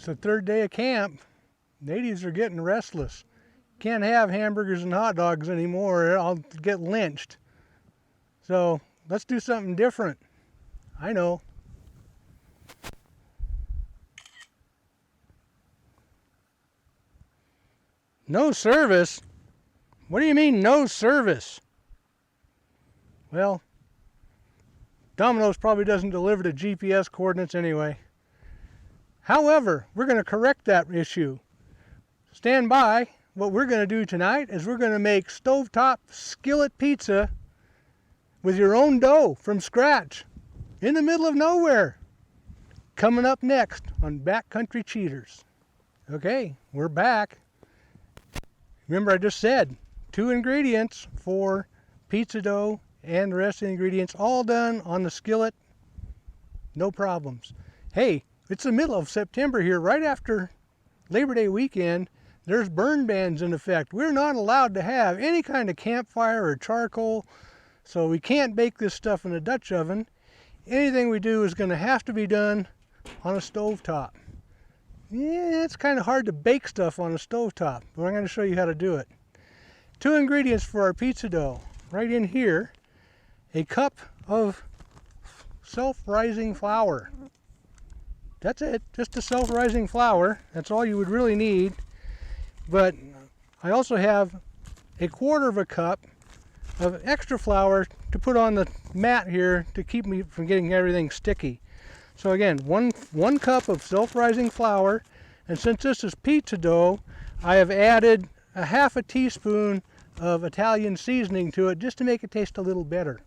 the third day of camp. Natives are getting restless. Can't have hamburgers and hot dogs anymore. I'll get lynched. So let's do something different. I know. No service? What do you mean no service? Well, Domino's probably doesn't deliver to GPS coordinates anyway. However, we're going to correct that issue. Stand by. What we're going to do tonight is we're going to make stovetop skillet pizza with your own dough from scratch in the middle of nowhere. Coming up next on Backcountry Cheaters. Okay, we're back. Remember I just said 2 ingredients for pizza dough and the rest of the ingredients all done on the skillet. No problems. Hey, it's the middle of September here, right after Labor Day weekend. There's burn bans in effect. We're not allowed to have any kind of campfire or charcoal, so we can't bake this stuff in a Dutch oven. Anything we do is going to have to be done on a stovetop. Yeah, it's kind of hard to bake stuff on a stovetop, but I'm going to show you how to do it. 2 ingredients for our pizza dough. Right in here, a cup of self-rising flour. That's it, just a self-rising flour. That's all you would really need. But I also have a 1/4 of a cup of extra flour to put on the mat here to keep me from getting everything sticky. So again, one cup of self-rising flour, and since this is pizza dough, I have added a 1/2 teaspoon of Italian seasoning to it just to make it taste a little better.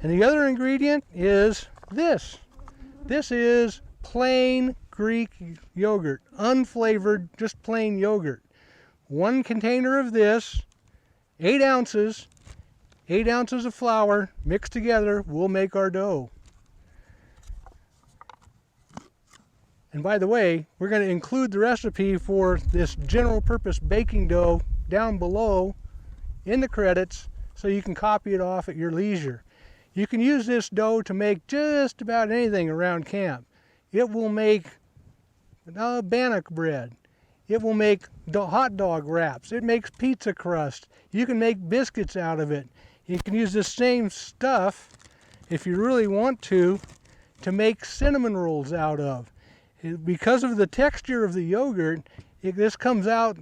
And the other ingredient is this. This is plain Greek yogurt, unflavored, just plain yogurt. 1 container of this, 8 ounces, 8 ounces of flour mixed together will make our dough. And by the way, we're going to include the recipe for this general purpose baking dough down below in the credits so you can copy it off at your leisure. You can use this dough to make just about anything around camp. It will make bannock bread. It will make hot dog wraps. It makes pizza crust. You can make biscuits out of it. You can use the same stuff, if you really want to make cinnamon rolls out of. Because of the texture of the yogurt, this comes out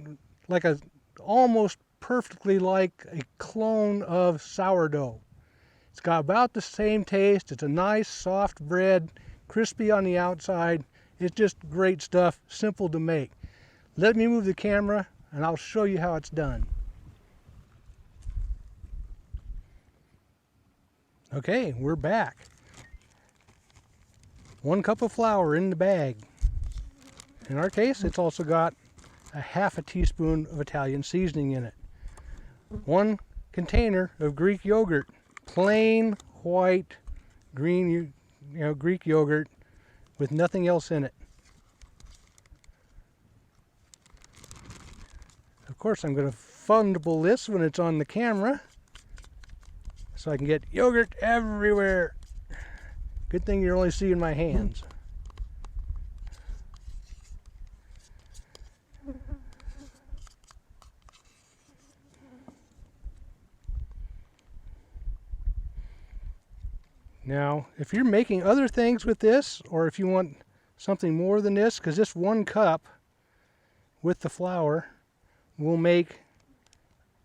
like almost perfectly like a clone of sourdough. It's got about the same taste. It's a nice soft bread, crispy on the outside. It's just great stuff, simple to make. Let me move the camera and I'll show you how it's done. Okay, we're back. 1 cup of flour in the bag. In our case, it's also got a 1/2 teaspoon of Italian seasoning in it. 1 container of Greek yogurt, plain white green Greek yogurt with nothing else in it. Of course, I'm going to fumble this when it's on the camera so I can get yogurt everywhere. Good thing you're only seeing my hands. Now, if you're making other things with this, or if you want something more than this, because this 1 cup with the flour will make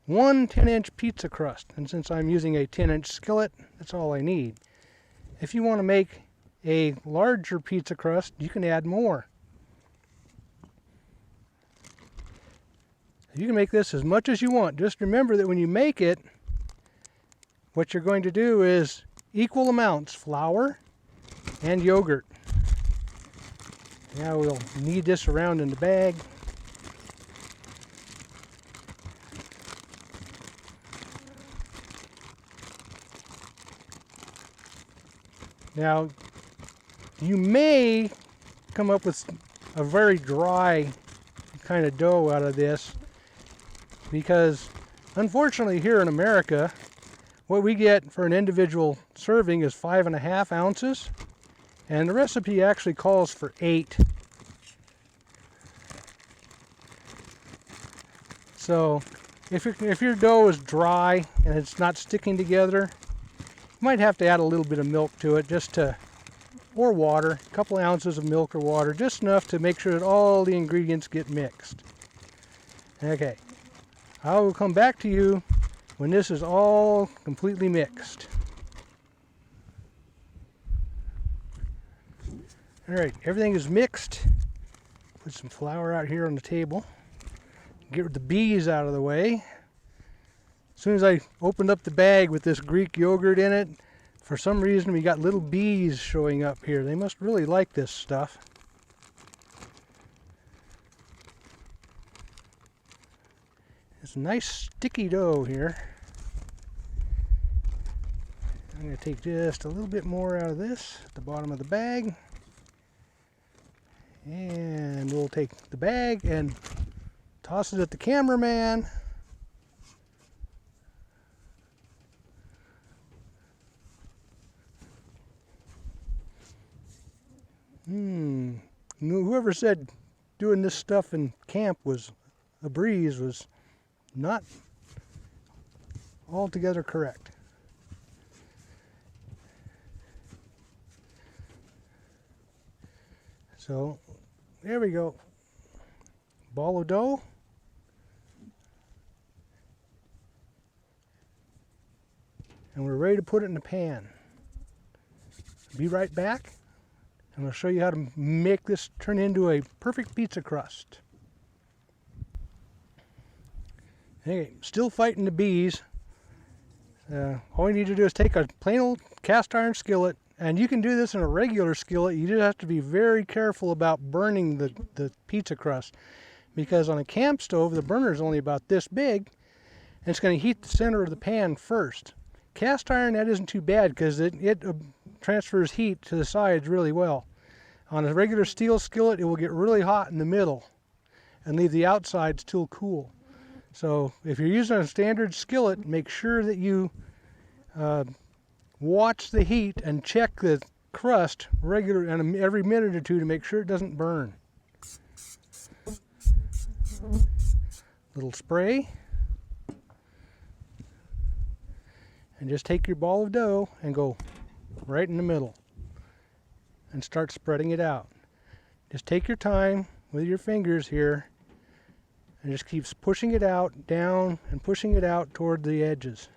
1 10-inch pizza crust. And since I'm using a 10-inch skillet, that's all I need. If you want to make a larger pizza crust, you can add more. You can make this as much as you want. Just remember that when you make it, what you're going to do is equal amounts flour and yogurt. Now we'll knead this around in the bag. Now, you may come up with a very dry kind of dough out of this because unfortunately here in America, what we get for an individual serving is 5.5 ounces, and the recipe actually calls for 8. So if your dough is dry and it's not sticking together, you might have to add a little bit of milk to it, or water, a couple ounces of milk or water, just enough to make sure that all the ingredients get mixed. Okay, I will come back to you when this is all completely mixed. All right, everything is mixed. Put some flour out here on the table. Get the bees out of the way. As soon as I opened up the bag with this Greek yogurt in it, for some reason we got little bees showing up here. They must really like this stuff. It's a nice sticky dough here. I'm going to take just a little bit more out of this at the bottom of the bag. And we'll take the bag and toss it at the cameraman. Whoever said doing this stuff in camp was a breeze was not altogether correct. So there we go. Ball of dough. And we're ready to put it in the pan. Be right back. And I'll show you how to make this turn into a perfect pizza crust. Okay, still fighting the bees. All you need to do is take a plain old cast iron skillet, and you can do this in a regular skillet. You just have to be very careful about burning the pizza crust, because on a camp stove the burner is only about this big, and it's going to heat the center of the pan first. Cast iron, that isn't too bad because it transfers heat to the sides really well. On a regular steel skillet, it will get really hot in the middle and leave the outside still cool. So if you're using a standard skillet, make sure that you watch the heat and check the crust every minute or two to make sure it doesn't burn. Little spray. And just take your ball of dough and go right in the middle and start spreading it out. Just take your time with your fingers here and just keep pushing it out, down, and pushing it out toward the edges.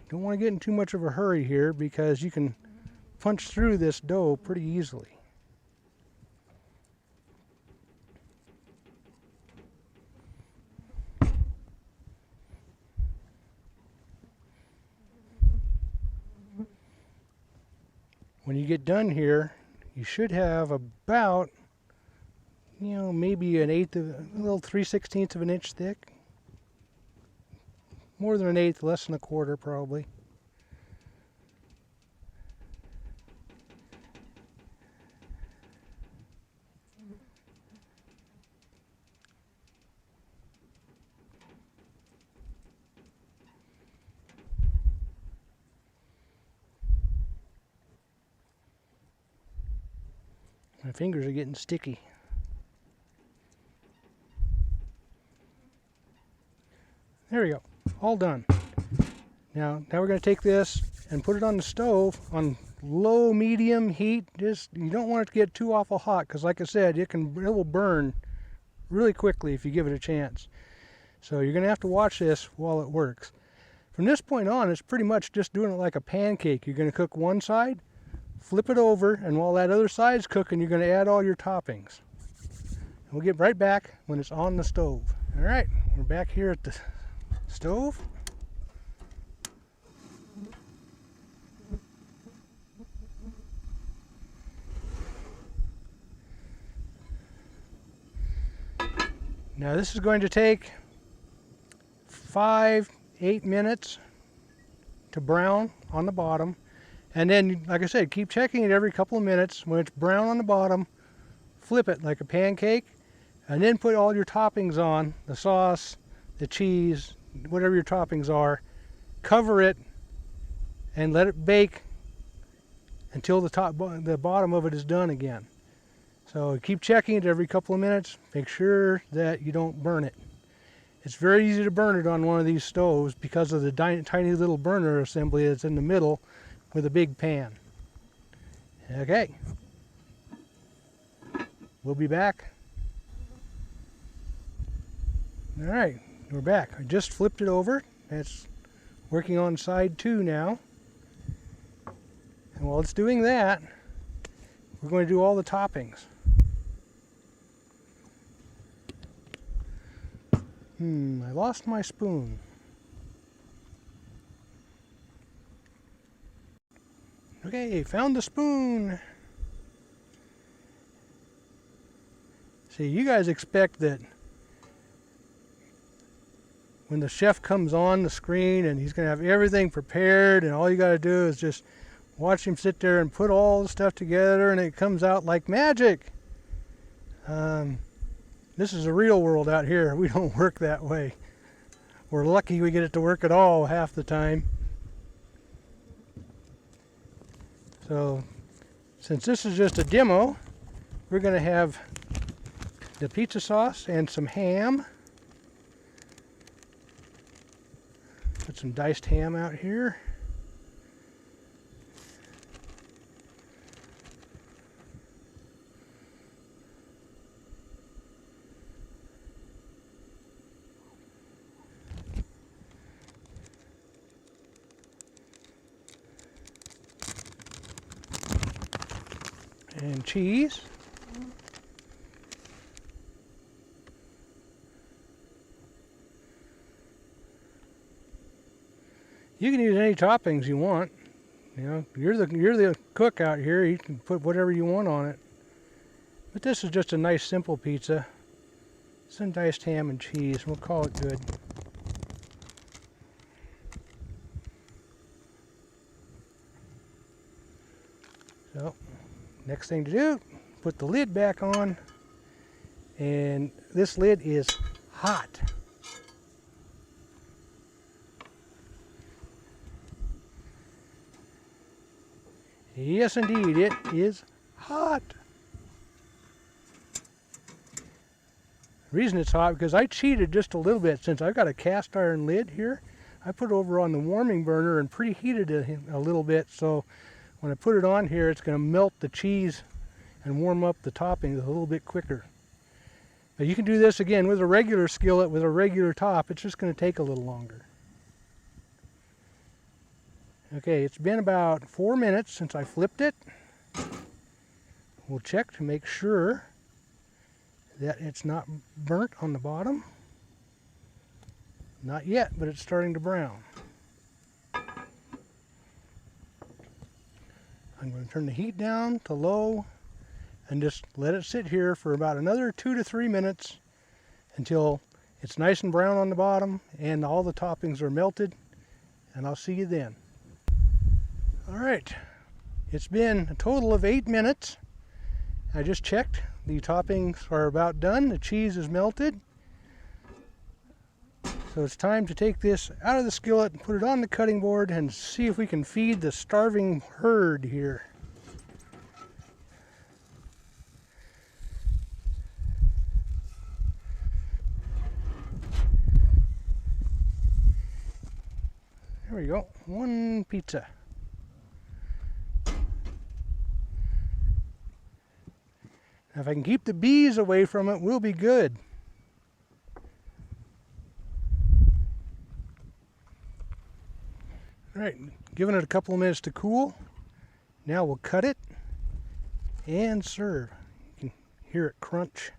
Don't want to get in too much of a hurry here because you can punch through this dough pretty easily. When you get done here, you should have about, maybe a little 3/16 of an inch thick. More than an eighth, less than a quarter probably. My fingers are getting sticky. There we go. All done. Now we're going to take this and put it on the stove on low medium heat. You don't want it to get too awful hot because, like I said, it will burn really quickly if you give it a chance. So you're going to have to watch this while it works. From this point on, it's pretty much just doing it like a pancake. You're going to cook one side, flip it over, and while that other side's cooking, you're going to add all your toppings. We'll get right back when it's on the stove. All right, we're back here at the stove. Now this is going to take 5-8 minutes to brown on the bottom, and then, like I said, keep checking it every couple of minutes. When it's brown on the bottom, flip it like a pancake, And then put all your toppings on, the sauce, the cheese, whatever your toppings are. Cover it and let it bake until the bottom of it is done again. So keep checking it every couple of minutes. Make sure that you don't burn it. It's very easy to burn it on one of these stoves because of the tiny little burner assembly that's in the middle with a big pan. Okay. We'll be back. All right, we're back. I just flipped it over. It's working on side 2 now. And while it's doing that, we're going to do all the toppings. I lost my spoon. Okay, found the spoon. See, you guys expect that when the chef comes on the screen and he's going to have everything prepared and all you got to do is just watch him sit there and put all the stuff together and it comes out like magic. This is the real world out here. We don't work that way. We're lucky we get it to work at all half the time. So, since this is just a demo, we're going to have the pizza sauce and some ham. Put some diced ham out here. And cheese. You can use any toppings you want. You know, you're the cook out here. You can put whatever you want on it. But this is just a nice simple pizza. Some diced ham and cheese. We'll call it good. So, next thing to do, put the lid back on. And this lid is hot. Yes, indeed, it is hot. The reason it's hot because I cheated just a little bit. Since I've got a cast iron lid here, I put it over on the warming burner and preheated it a little bit, so when I put it on here it's going to melt the cheese and warm up the toppings a little bit quicker. But you can do this again with a regular skillet with a regular top. It's just going to take a little longer. Okay, it's been about 4 minutes since I flipped it. We'll check to make sure that it's not burnt on the bottom. Not yet, but it's starting to brown. I'm going to turn the heat down to low and just let it sit here for about another 2 to 3 minutes until it's nice and brown on the bottom and all the toppings are melted, and I'll see you then. All right, it's been a total of 8 minutes. I just checked. The toppings are about done. The cheese is melted. So it's time to take this out of the skillet and put it on the cutting board and see if we can feed the starving herd here. There we go, one pizza. Now if I can keep the bees away from it, we'll be good. All right, giving it a couple of minutes to cool. Now we'll cut it and serve. You can hear it crunch.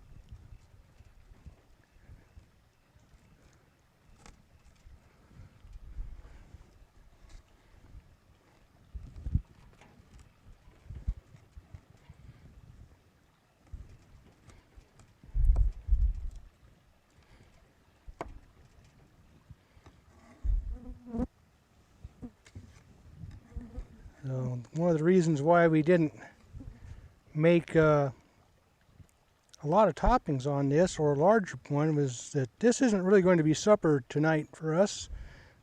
So one of the reasons why we didn't make a lot of toppings on this, or a larger one, was that this isn't really going to be supper tonight for us.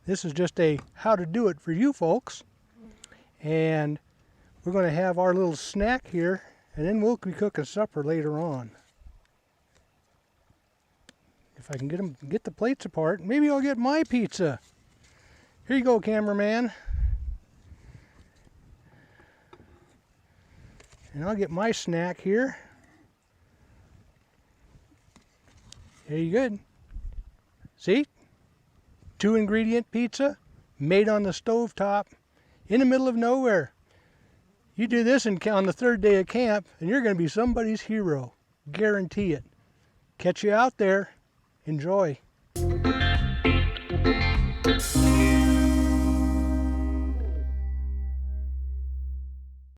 This is just a how to do it for you folks. And we're going to have our little snack here, and then we'll be cooking supper later on. If I can get the plates apart, maybe I'll get my pizza. Here you go, cameraman. And I'll get my snack here. There you go. See? 2-ingredient pizza made on the stove top in the middle of nowhere. You do this on the 3rd day of camp and you're going to be somebody's hero. Guarantee it. Catch you out there. Enjoy.